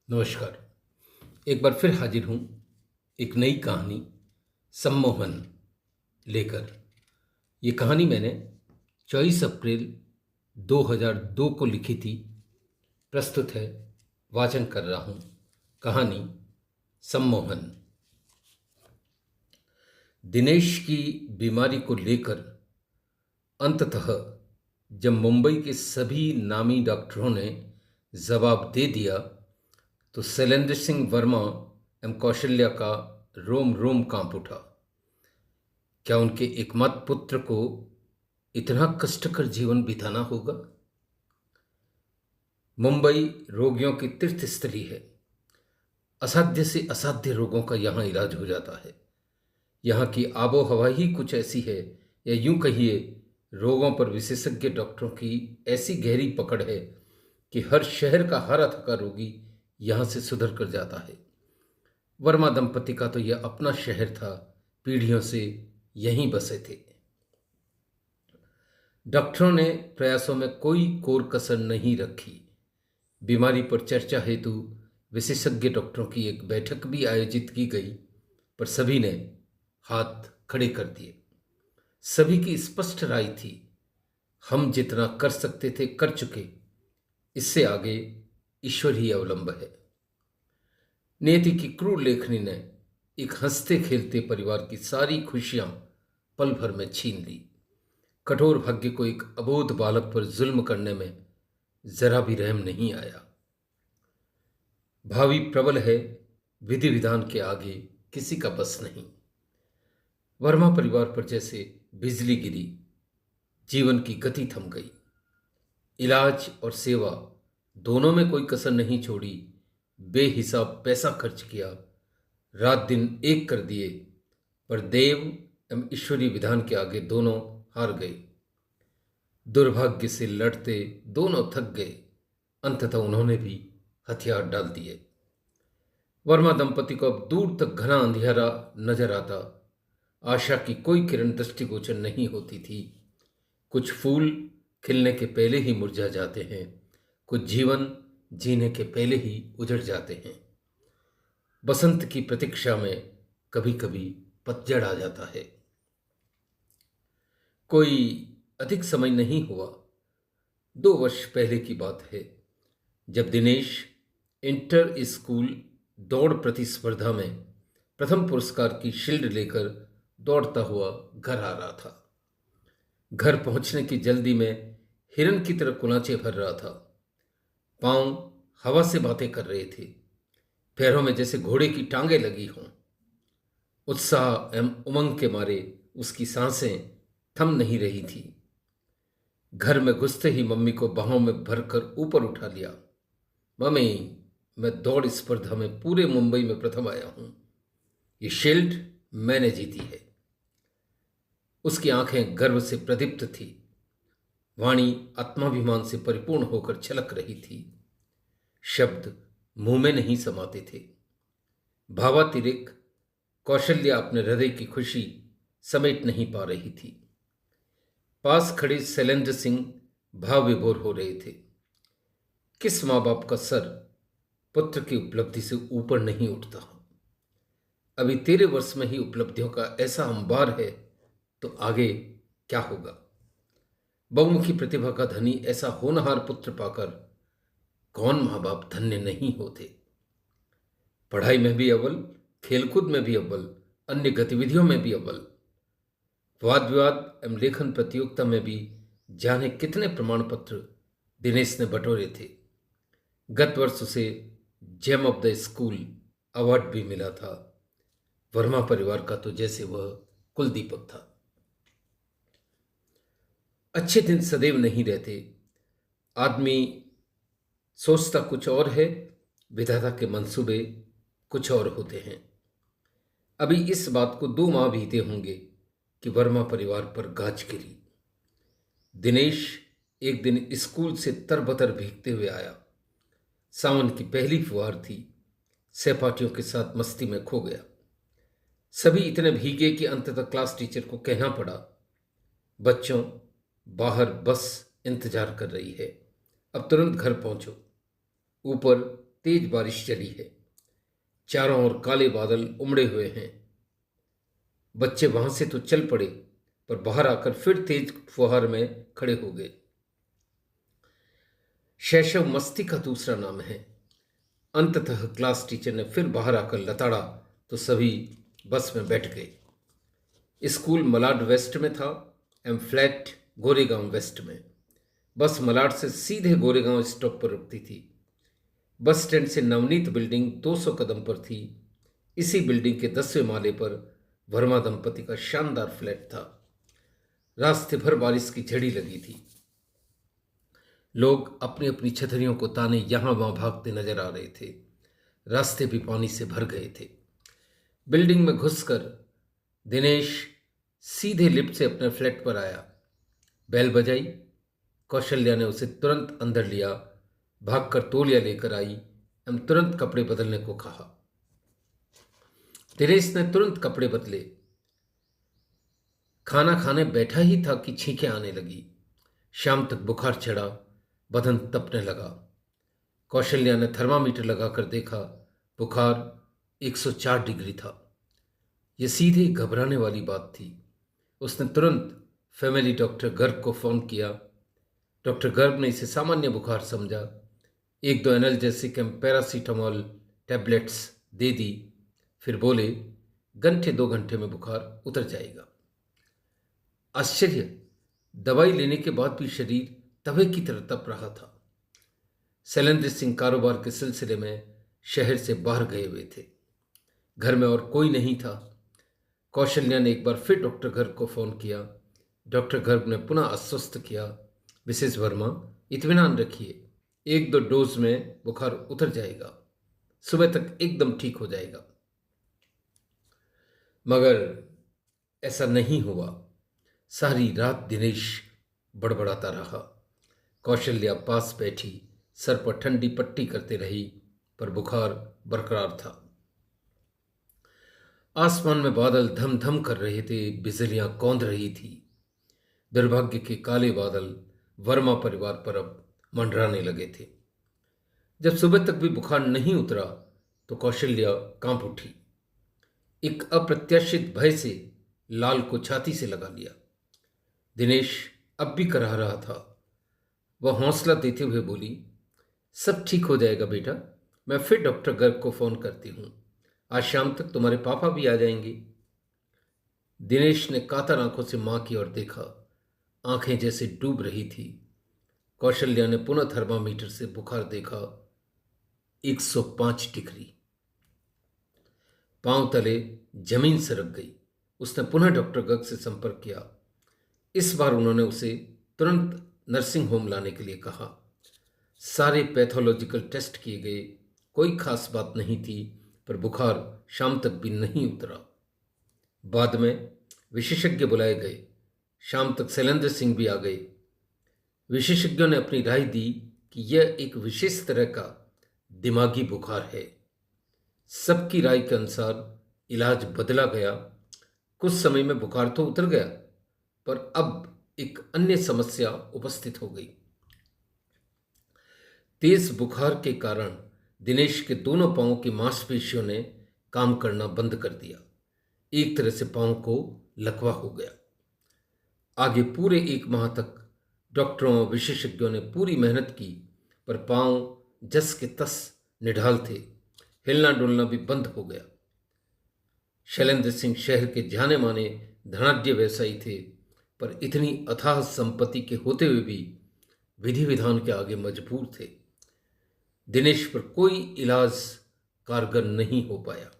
नमस्कार। एक बार फिर हाजिर हूँ एक नई कहानी सम्मोहन लेकर। ये कहानी मैंने 24 अप्रैल 2002 को लिखी थी। प्रस्तुत है, वाचन कर रहा हूँ कहानी सम्मोहन। दिनेश की बीमारी को लेकर अंततः जब मुंबई के सभी नामी डॉक्टरों ने जवाब दे दिया तो शैलेंद्र सिंह वर्मा एवं कौशल्या का रोम रोम कांप उठा। क्या उनके एकमात्र पुत्र को इतना कष्टकर जीवन बिताना होगा? मुंबई रोगियों की तीर्थ स्थली है। असाध्य से असाध्य रोगों का यहाँ इलाज हो जाता है। यहाँ की आबो हवा ही कुछ ऐसी है, या यूं कहिए रोगों पर विशेषज्ञ डॉक्टरों की ऐसी गहरी पकड़ है कि हर शहर का हारा थका रोगी यहाँ से सुधर कर जाता है। वर्मा दंपति का तो यह अपना शहर था, पीढ़ियों से यहीं बसे थे। डॉक्टरों ने प्रयासों में कोई कोर कसर नहीं रखी। बीमारी पर चर्चा हेतु विशेषज्ञ डॉक्टरों की एक बैठक भी आयोजित की गई, पर सभी ने हाथ खड़े कर दिए। सभी की स्पष्ट राय थी, हम जितना कर सकते थे कर चुके, इससे आगे ईश्वर ही अवलंब है। नियति की क्रूर लेखनी ने एक हंसते खेलते परिवार की सारी खुशियां पल भर में छीन ली। कठोर भाग्य को एक अबोध बालक पर जुल्म करने में जरा भी रहम नहीं आया। भावी प्रबल है, विधि विधान के आगे किसी का बस नहीं। वर्मा परिवार पर जैसे बिजली गिरी, जीवन की गति थम गई। इलाज और सेवा दोनों में कोई कसर नहीं छोड़ी। बेहिसाब पैसा खर्च किया, रात दिन एक कर दिए, पर देव एवं ईश्वरीय विधान के आगे दोनों हार गए। दुर्भाग्य से लड़ते दोनों थक गए। अंततः उन्होंने भी हथियार डाल दिए। वर्मा दंपति को अब दूर तक घना अंधियारा नजर आता। आशा की कोई किरण दृष्टिगोचर नहीं होती थी। कुछ फूल खिलने के पहले ही मुरझा जाते हैं, कुछ जीवन जीने के पहले ही उजड़ जाते हैं। बसंत की प्रतीक्षा में कभी कभी पतझड़ आ जाता है। कोई अधिक समय नहीं हुआ, 2 वर्ष पहले की बात है, जब दिनेश इंटर स्कूल दौड़ प्रतिस्पर्धा में प्रथम पुरस्कार की शील्ड लेकर दौड़ता हुआ घर आ रहा था। घर पहुंचने की जल्दी में हिरन की तरह कुलांचे भर रहा था। पांव हवा से बातें कर रहे थे, पैरों में जैसे घोड़े की टांगें लगी हों। उत्साह एवं उमंग के मारे उसकी सांसें थम नहीं रही थी। घर में घुसते ही मम्मी को बाहों में भरकर ऊपर उठा लिया। मम्मी, मैं दौड़ स्पर्धा में पूरे मुंबई में प्रथम आया हूं। ये शील्ड मैंने जीती है। उसकी आंखें गर्व से प्रदीप्त थी। वाणी आत्माभिमान से परिपूर्ण होकर छलक रही थी। शब्द मुंह में नहीं समाते थे। भावातिरेक कौशल्या अपने हृदय की खुशी समेट नहीं पा रही थी। पास खड़े शैलेंद्र सिंह भाव विभोर हो रहे थे। किस माँ बाप का सर पुत्र की उपलब्धि से ऊपर नहीं उठता? अभी तेरे वर्ष में ही उपलब्धियों का ऐसा अंबार है, तो आगे क्या होगा? बहुमुखी प्रतिभा का धनी ऐसा होनहार पुत्र पाकर कौन माँ बाप धन्य नहीं होते? पढ़ाई में भी अव्वल, खेलकूद में भी अव्वल, अन्य गतिविधियों में भी अव्वल, वाद विवाद एवं लेखन प्रतियोगिता में भी जाने कितने प्रमाण पत्र दिनेश ने बटोरे थे। गत वर्ष उसे gem of the school award भी मिला था। वर्मा परिवार का तो जैसे वह कुलदीपक था। अच्छे दिन सदैव नहीं रहते। आदमी सोचता कुछ और है, विधाता के मंसूबे कुछ और होते हैं। अभी इस बात को 2 माह बीते होंगे कि वर्मा परिवार पर गाज गिरी। दिनेश एक दिन स्कूल से तरबतर भीगते हुए आया। सावन की पहली फुहार थी। सहपाठियों के साथ मस्ती में खो गया। सभी इतने भीगे कि अंततः क्लास टीचर को कहना पड़ा, बच्चों, बाहर बस इंतजार कर रही है, अब तुरंत घर पहुंचो। ऊपर तेज बारिश चली है। चारों ओर काले बादल उमड़े हुए हैं। बच्चे वहां से तो चल पड़े, पर बाहर आकर फिर तेज फुहार में खड़े हो गए। शैशव मस्ती का दूसरा नाम है। अंततः क्लास टीचर ने फिर बाहर आकर लताड़ा तो सभी बस में बैठ गए। स्कूल मलाड वेस्ट में था एवं फ्लैट गोरेगांव वेस्ट में। बस मलाड से सीधे गोरेगांव स्टॉप पर रुकती थी। बस स्टैंड से नवनीत बिल्डिंग 200 कदम पर थी। इसी बिल्डिंग के 10वें माले पर वर्मा दंपति का शानदार फ्लैट था। रास्ते भर बारिश की झड़ी लगी थी। लोग अपनी अपनी छतरियों को ताने यहां वहां भागते नजर आ रहे थे। रास्ते भी पानी से भर गए थे। बिल्डिंग में घुसकर दिनेश सीधे लिफ्ट से अपने फ्लैट पर आया। बेल बजाई। कौशल्या ने उसे तुरंत अंदर लिया, भागकर तौलिया लेकर आई एवं तुरंत कपड़े बदलने को कहा। दिनेश ने तुरंत कपड़े बदले। खाना खाने बैठा ही था कि छींकें आने लगी। शाम तक बुखार चढ़ा, बदन तपने लगा। कौशल्या ने थर्मामीटर लगाकर देखा, बुखार 104 डिग्री था। यह सीधे घबराने वाली बात थी। उसने तुरंत फैमिली डॉक्टर गर्ग को फोन किया। डॉक्टर गर्ग ने इसे सामान्य बुखार समझा। 1-2 एनाल्जेसिक एवं पैरासीटामोल टैबलेट्स दे दी। फिर बोले, 1-2 घंटे में बुखार उतर जाएगा। आश्चर्य, दवाई लेने के बाद भी शरीर तवे की तरह तप रहा था। शैलेंद्र सिंह कारोबार के सिलसिले में शहर से बाहर गए हुए थे। घर में और कोई नहीं था। कौशल्या ने एक बार फिर डॉक्टर गर्ग को फोन किया। डॉक्टर गर्ग ने पुनः आश्वस्त किया, मिसेस वर्मा इत्मीनान रखिए, 1-2 डोज में बुखार उतर जाएगा, सुबह तक एकदम ठीक हो जाएगा। मगर ऐसा नहीं हुआ। सारी रात दिनेश बड़बड़ाता रहा। कौशल्या पास बैठी सर पर ठंडी पट्टी करते रही, पर बुखार बरकरार था। आसमान में बादल धम धम कर रहे थे, बिजलियां कौंध रही थी। दुर्भाग्य के काले बादल वर्मा परिवार पर अब मंडराने लगे थे। जब सुबह तक भी बुखार नहीं उतरा तो कौशल्या कांप उठी। एक अप्रत्याशित भय से लाल को छाती से लगा लिया। दिनेश अब भी कराह रहा था। वह हौसला देते हुए बोली, सब ठीक हो जाएगा बेटा, मैं फिर डॉक्टर गर्ग को फोन करती हूं। आज शाम तक तुम्हारे पापा भी आ जाएंगे। दिनेश ने कातर आंखों से मां की ओर देखा। आंखें जैसे डूब रही थी। कौशल्या ने पुनः थर्मामीटर से बुखार देखा, 105 डिग्री। पांव तले जमीन सरक गई। उसने पुनः डॉक्टर गर्ग से संपर्क किया। इस बार उन्होंने उसे तुरंत नर्सिंग होम लाने के लिए कहा। सारे पैथोलॉजिकल टेस्ट किए गए, कोई खास बात नहीं थी, पर बुखार शाम तक भी नहीं उतरा। बाद में विशेषज्ञ बुलाए गए। शाम तक शैलेंद्र सिंह भी आ गए। विशेषज्ञों ने अपनी राय दी कि यह एक विशेष तरह का दिमागी बुखार है। सबकी राय के अनुसार इलाज बदला गया। कुछ समय में बुखार तो उतर गया, पर अब एक अन्य समस्या उपस्थित हो गई। तेज बुखार के कारण दिनेश के दोनों पांवों की मांसपेशियों ने काम करना बंद कर दिया। एक तरह से पांव को लकवा हो गया। आगे पूरे 1 माह तक डॉक्टरों और विशेषज्ञों ने पूरी मेहनत की, पर पांव जस के तस निढाल थे। हिलना डुलना भी बंद हो गया। शैलेंद्र सिंह शहर के जाने माने धनाढ्य व्यवसायी थे, पर इतनी अथाह संपत्ति के होते हुए भी विधि विधान के आगे मजबूर थे। दिनेश पर कोई इलाज कारगर नहीं हो पाया।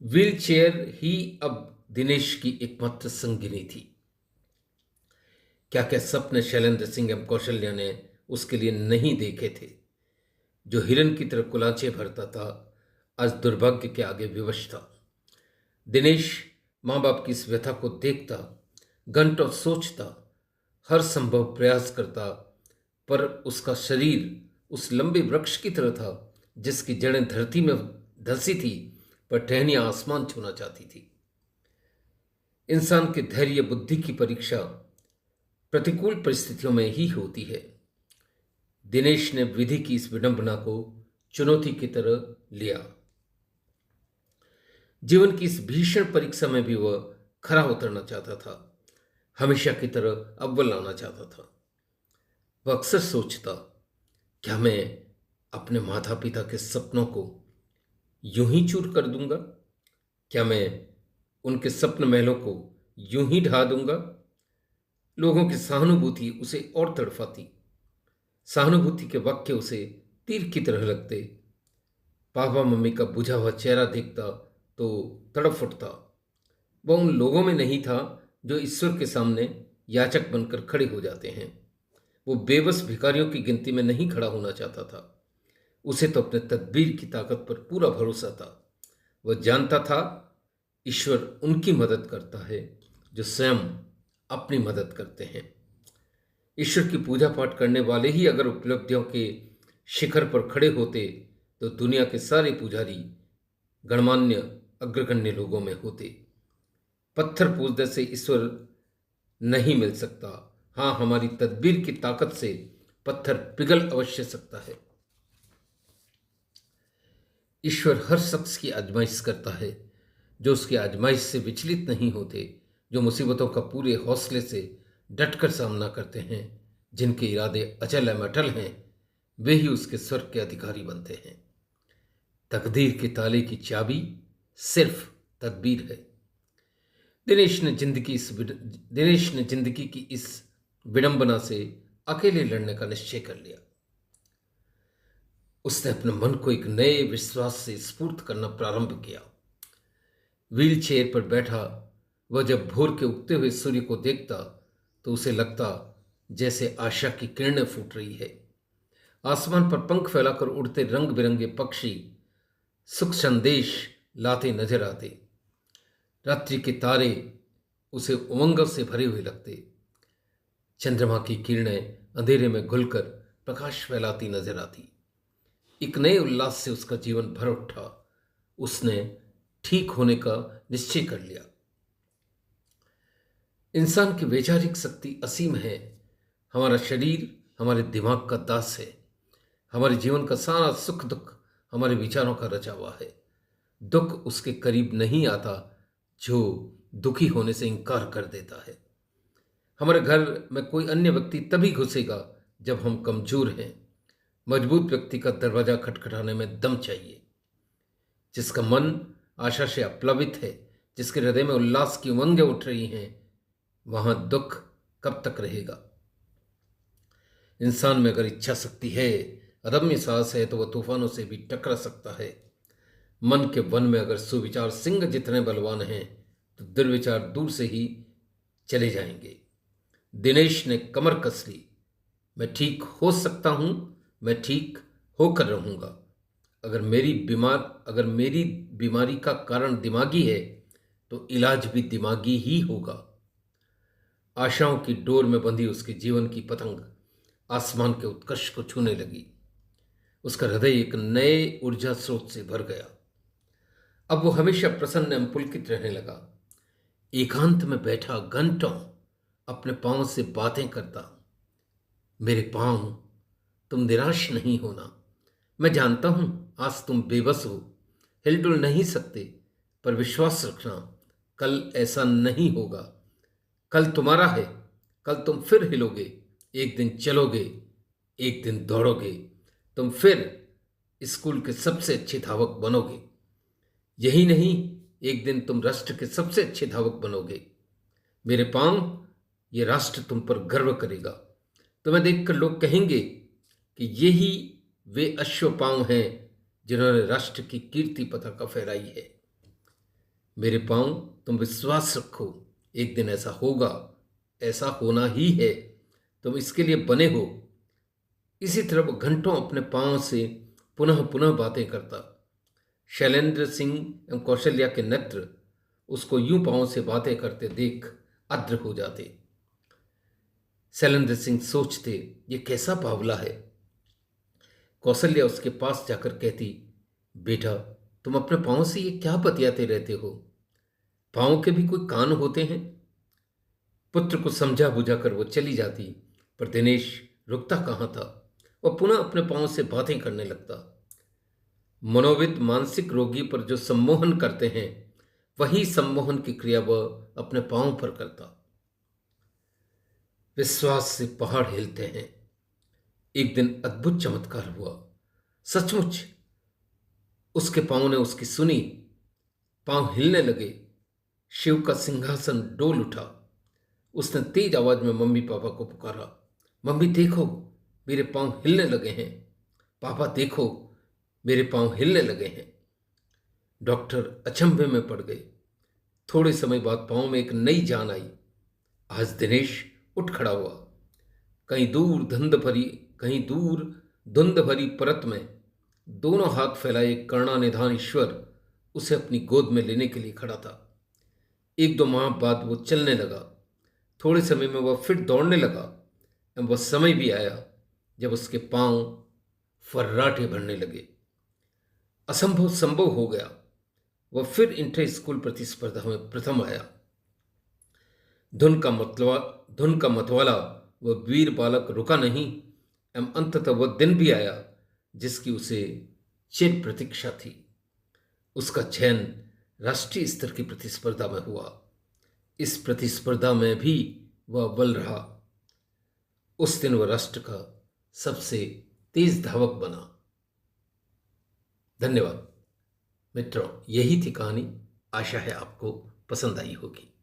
व्हील चेयर ही अब दिनेश की एकमात्र संगिनी थी। क्या क्या सपने शैलेंद्र सिंह एवं कौशल्या ने उसके लिए नहीं देखे थे। जो हिरन की तरह कुलाचे भरता था, आज दुर्भाग्य के आगे विवश था। दिनेश माँ बाप की इस व्यथा को देखता, घंटों सोचता, हर संभव प्रयास करता, पर उसका शरीर उस लंबे वृक्ष की तरह था जिसकी जड़ें धरती में धंसी थी, पर टहनियां आसमान छूना चाहती थी। इंसान के धैर्य बुद्धि की परीक्षा प्रतिकूल परिस्थितियों में ही होती है। दिनेश ने विधि की इस विडंबना को चुनौती की तरह लिया। जीवन की इस भीषण परीक्षा में भी वह खरा उतरना चाहता था, हमेशा की तरह अव्वल आना चाहता था। वह अक्सर सोचता, क्या मैं अपने माता पिता के सपनों को यूं ही चूर कर दूंगा? क्या मैं उनके स्वप्न महलों को यूं ही ढा दूंगा? लोगों की सहानुभूति उसे और तड़पाती। सहानुभूति के वाक्य उसे तीर की तरह लगते। पापा मम्मी का बुझा हुआ चेहरा देखता तो तड़प उठता। वह उन लोगों में नहीं था जो ईश्वर के सामने याचक बनकर खड़े हो जाते हैं। वो बेबस भिखारियों की गिनती में नहीं खड़ा होना चाहता था। उसे तो अपने तदबीर की ताकत पर पूरा भरोसा था। वह जानता था ईश्वर उनकी मदद करता है जो स्वयं अपनी मदद करते हैं। ईश्वर की पूजा पाठ करने वाले ही अगर उपलब्धियों के शिखर पर खड़े होते तो दुनिया के सारे पुजारी गणमान्य अग्रगण्य लोगों में होते। पत्थर पूजने से ईश्वर नहीं मिल सकता। हाँ, हमारी तदबीर की ताकत से पत्थर पिघल अवश्य सकता है। ईश्वर हर शख्स की आजमाइश करता है। जो उसकी आजमाइश से विचलित नहीं होते, जो मुसीबतों का पूरे हौसले से डटकर सामना करते हैं, जिनके इरादे अचल अटल हैं, वे ही उसके स्वर्ग के अधिकारी बनते हैं। तकदीर के ताले की चाबी सिर्फ तदबीर है। दिनेश ने जिंदगी की इस विडंबना से अकेले लड़ने का निश्चय कर लिया। उसने अपने मन को एक नए विश्वास से स्फूर्त करना प्रारंभ किया। व्हील चेयर पर बैठा वह जब भोर के उगते हुए सूर्य को देखता तो उसे लगता जैसे आशा की किरणें फूट रही है। आसमान पर पंख फैलाकर उड़ते रंग बिरंगे पक्षी सुख संदेश लाते नजर आते। रात्रि के तारे उसे उमंग से भरे हुए लगते। चंद्रमा की किरणें अंधेरे में घुलकर प्रकाश फैलाती नजर आती। एक नए उल्लास से उसका जीवन भर उठा। उसने ठीक होने का निश्चय कर लिया। इंसान की वैचारिक शक्ति असीम है। हमारा शरीर हमारे दिमाग का दास है। हमारे जीवन का सारा सुख दुख हमारे विचारों का रचा हुआ है। दुख उसके करीब नहीं आता जो दुखी होने से इनकार कर देता है। हमारे घर में कोई अन्य व्यक्ति तभी घुसेगा जब हम कमजोर हैं। मजबूत व्यक्ति का दरवाजा खटखटाने में दम चाहिए। जिसका मन आशा से अप्लावित है, जिसके हृदय में उल्लास की उमंगें उठ रही हैं, वहां दुख कब तक रहेगा? इंसान में अगर इच्छा शक्ति है, अदम्य साहस है, तो वह तूफानों से भी टकरा सकता है। मन के वन में अगर सुविचार सिंह जितने बलवान हैं तो दुर्विचार दूर से ही चले जाएंगे। दिनेश ने कमर कस ली। मैं ठीक हो सकता हूं, मैं ठीक होकर रहूंगा। अगर मेरी बीमारी का कारण दिमागी है तो इलाज भी दिमागी ही होगा। आशाओं की डोर में बंधी उसके जीवन की पतंग आसमान के उत्कर्ष को छूने लगी। उसका हृदय एक नए ऊर्जा स्रोत से भर गया। अब वो हमेशा प्रसन्न एवं पुलकित रहने लगा। एकांत में बैठा घंटों अपने पांव से बातें करता। मेरे पांव, तुम निराश नहीं होना। मैं जानता हूं आज तुम बेबस हो, हिलडुल नहीं सकते, पर विश्वास रखना, कल ऐसा नहीं होगा। कल तुम्हारा है। कल तुम फिर हिलोगे, एक दिन चलोगे, एक दिन दौड़ोगे। तुम फिर स्कूल के सबसे अच्छे धावक बनोगे। यही नहीं, एक दिन तुम राष्ट्र के सबसे अच्छे धावक बनोगे। मेरे पांव, ये राष्ट्र तुम पर गर्व करेगा। तुम्हें देखकर लोग कहेंगे कि यही वे अश्वपांव हैं जिन्होंने राष्ट्र की कीर्ति पताका फहराई है। मेरे पांव, तुम विश्वास रखो, एक दिन ऐसा होगा, ऐसा होना ही है। तुम इसके लिए बने हो। इसी तरह वो घंटों अपने पांव से पुनः पुनः बातें करता। शैलेंद्र सिंह एवं कौशल्या के नेत्र उसको यूं पांव से बातें करते देख अद्र हो जाते। शैलेंद्र सिंह सोचते, ये कैसा बावला है। कौशल्या उसके पास जाकर कहती, बेटा, तुम अपने पांव से ये क्या बतियाते रहते हो? पांव के भी कोई कान होते हैं। पुत्र को समझा बुझाकर वो चली जाती, पर दिनेश रुकता कहाँ था। वह पुनः अपने पांव से बातें करने लगता। मनोविद मानसिक रोगी पर जो सम्मोहन करते हैं, वही सम्मोहन की क्रिया वह अपने पांव पर करता। विश्वास से पहाड़ हिलते हैं। एक दिन अद्भुत चमत्कार हुआ। सचमुच उसके पांव ने उसकी सुनी। पांव हिलने लगे। शिव का सिंहासन डोल उठा। उसने तेज आवाज में मम्मी पापा को पुकारा, मम्मी देखो, मेरे पांव हिलने लगे हैं। पापा देखो, मेरे पांव हिलने लगे हैं। डॉक्टर अचंभे में पड़ गए। थोड़े समय बाद पांव में एक नई जान आई। आज दिनेश उठ खड़ा हुआ। कहीं दूर धुंध भरी परत में दोनों हाथ फैलाए करुणानिधान ईश्वर उसे अपनी गोद में लेने के लिए खड़ा था। 1-2 माह बाद वो चलने लगा। थोड़े समय में वह फिर दौड़ने लगा। और वह समय भी आया जब उसके पांव फर्राटे भरने लगे। असंभव संभव हो गया। वह फिर इंटर स्कूल प्रतिस्पर्धा में प्रथम आया। धुन का मतवाला वह वीर बालक रुका नहीं। एवं अंततः वह दिन भी आया जिसकी उसे चिर प्रतीक्षा थी। उसका चयन राष्ट्रीय स्तर की प्रतिस्पर्धा में हुआ। इस प्रतिस्पर्धा में भी वह अव्वल रहा। उस दिन वह राष्ट्र का सबसे तेज धावक बना। धन्यवाद मित्रों, यही थी कहानी। आशा है आपको पसंद आई होगी।